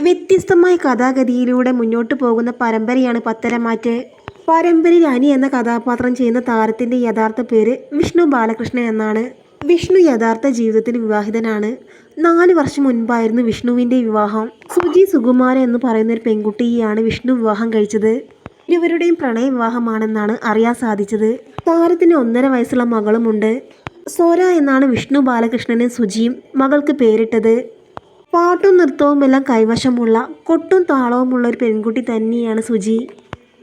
വ്യത്യസ്തമായ കഥാഗതിയിലൂടെ മുന്നോട്ടു പോകുന്ന പരമ്പരയാണ് പത്തരമാറ്റ്. പരമ്പരയിൽ അനി എന്ന കഥാപാത്രം ചെയ്യുന്ന താരത്തിന്റെ യഥാർത്ഥ പേര് വിഷ്ണു ബാലകൃഷ്ണൻ എന്നാണ്. വിഷ്ണു യഥാർത്ഥ ജീവിതത്തിൽ വിവാഹിതനാണ്. 4 വർഷം മുൻപായിരുന്നു വിഷ്ണുവിന്റെ വിവാഹം. സുജി സുകുമാര എന്ന് പറയുന്ന ഒരു പെൺകുട്ടിയെയാണ് വിഷ്ണു വിവാഹം കഴിച്ചത്. ഇരുവരുടെയും പ്രണയ വിവാഹമാണെന്നാണ് അറിയാൻ സാധിച്ചത്. താരത്തിന് 1.5 വയസ്സുള്ള മകളുമുണ്ട്. സോര എന്നാണ് വിഷ്ണു ബാലകൃഷ്ണനും സുജിയും മകൾക്ക് പേരിട്ടത്. പാട്ടും നൃത്തവുമെല്ലാം കൈവശമുള്ള കൊട്ടും താളവുമുള്ള ഒരു പെൺകുട്ടി തന്നെയാണ് സുജി.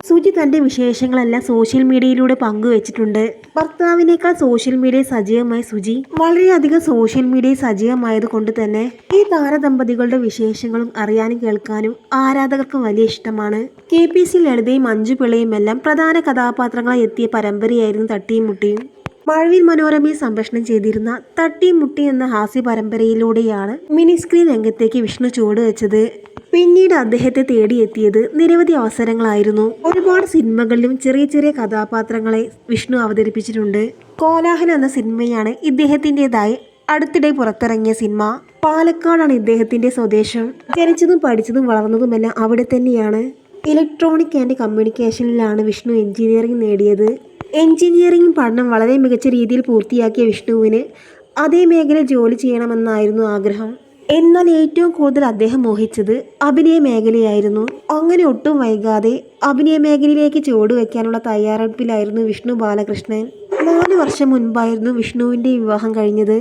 സുജി തൻ്റെ വിശേഷങ്ങളെല്ലാം സോഷ്യൽ മീഡിയയിലൂടെ പങ്കുവച്ചിട്ടുണ്ട്. ഭർത്താവിനേക്കാൾ സോഷ്യൽ മീഡിയയിൽ സജീവമായ സുജി വളരെയധികം സോഷ്യൽ മീഡിയയിൽ സജീവമായത് കൊണ്ട് തന്നെ ഈ താരദമ്പതികളുടെ വിശേഷങ്ങളും അറിയാനും കേൾക്കാനും ആരാധകർക്ക് വലിയ ഇഷ്ടമാണ്. KPC ലളിതയും മഞ്ജു പിള്ളയുമെല്ലാം പ്രധാന കഥാപാത്രങ്ങളായി എത്തിയ പരമ്പരയായിരുന്നു തട്ടിയും മുട്ടിയും. മഴവിൽ മനോരമയിൽ സംപ്രേഷണം ചെയ്തിരുന്ന തട്ടിയും മുട്ടി എന്ന ഹാസ്യ പരമ്പരയിലൂടെയാണ് മിനി സ്ക്രീൻ രംഗത്തേക്ക് വിഷ്ണു ചുവടുവെച്ചത്. പിന്നീട് അദ്ദേഹത്തെ തേടിയെത്തിയത് നിരവധി അവസരങ്ങളായിരുന്നു. ഒരുപാട് സിനിമകളിലും ചെറിയ ചെറിയ കഥാപാത്രങ്ങളെ വിഷ്ണു അവതരിപ്പിച്ചിട്ടുണ്ട്. കോലാഹലം എന്ന സിനിമയാണ് ഇദ്ദേഹത്തിൻ്റെതായി അടുത്തിടെ പുറത്തിറങ്ങിയ സിനിമ. പാലക്കാടാണ് ഇദ്ദേഹത്തിന്റെ സ്വദേശം. ജനിച്ചതും പഠിച്ചതും വളർന്നതുമെല്ലാം അവിടെ തന്നെയാണ്. ഇലക്ട്രോണിക് ആൻഡ് കമ്മ്യൂണിക്കേഷനിലാണ് വിഷ്ണു എഞ്ചിനീയറിംഗ് നേടിയത്. എഞ്ചിനീയറിംഗ് പഠനം വളരെ മികച്ച രീതിയിൽ പൂർത്തിയാക്കിയ വിഷ്ണുവിന് അതേ മേഖലയിൽ ജോലി ചെയ്യണമെന്നായിരുന്നു ആഗ്രഹം. എന്നാൽ ഏറ്റവും കൂടുതൽ അദ്ദേഹം മോഹിച്ചത് അഭിനയ മേഖലയായിരുന്നു. അങ്ങനെ ഒട്ടും വൈകാതെ അഭിനയ മേഖലയിലേക്ക് ചുവടുവെക്കാനുള്ള തയ്യാറെടുപ്പിലായിരുന്നു വിഷ്ണു ബാലകൃഷ്ണൻ. 4 വർഷം മുൻപായിരുന്നു വിഷ്ണുവിൻ്റെ വിവാഹം കഴിഞ്ഞത്.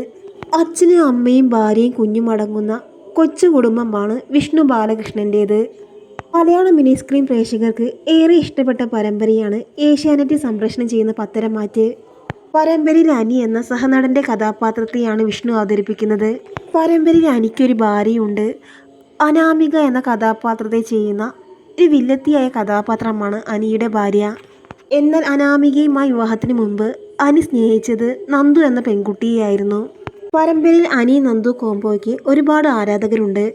അച്ഛനും അമ്മയും ഭാര്യയും കുഞ്ഞും അടങ്ങുന്ന കൊച്ചു കുടുംബമാണ് വിഷ്ണു ബാലകൃഷ്ണൻ്റേത്. മലയാള മിനി സ്ക്രീൻ പ്രേക്ഷകർക്ക് ഏറെ ഇഷ്ടപ്പെട്ട പരമ്പരയാണ് ഏഷ്യാനെറ്റിൽ സംപ്രേഷണം ചെയ്യുന്ന പത്തരമാറ്റ്. പരമ്പരയിൽ അനി എന്ന സഹനടൻ്റെ കഥാപാത്രത്തെയാണ് വിഷ്ണു അവതരിപ്പിക്കുന്നത്. പരമ്പരയിൽ അനിക്കൊരു ഭാര്യയുണ്ട്. അനാമിക എന്ന കഥാപാത്രത്തെ ചെയ്യുന്ന ഒരു വില്ലത്തിയായ കഥാപാത്രമാണ് അനിയുടെ ഭാര്യ. എന്നാൽ അനാമികയുമായി വിവാഹത്തിന് മുമ്പ് അനി സ്നേഹിച്ചത് നന്ദു എന്ന പെൺകുട്ടിയെയായിരുന്നു. പരമ്പരയിൽ അനി നന്ദു കോംബോയ്ക്ക് ഒരുപാട് ആരാധകരുണ്ട്.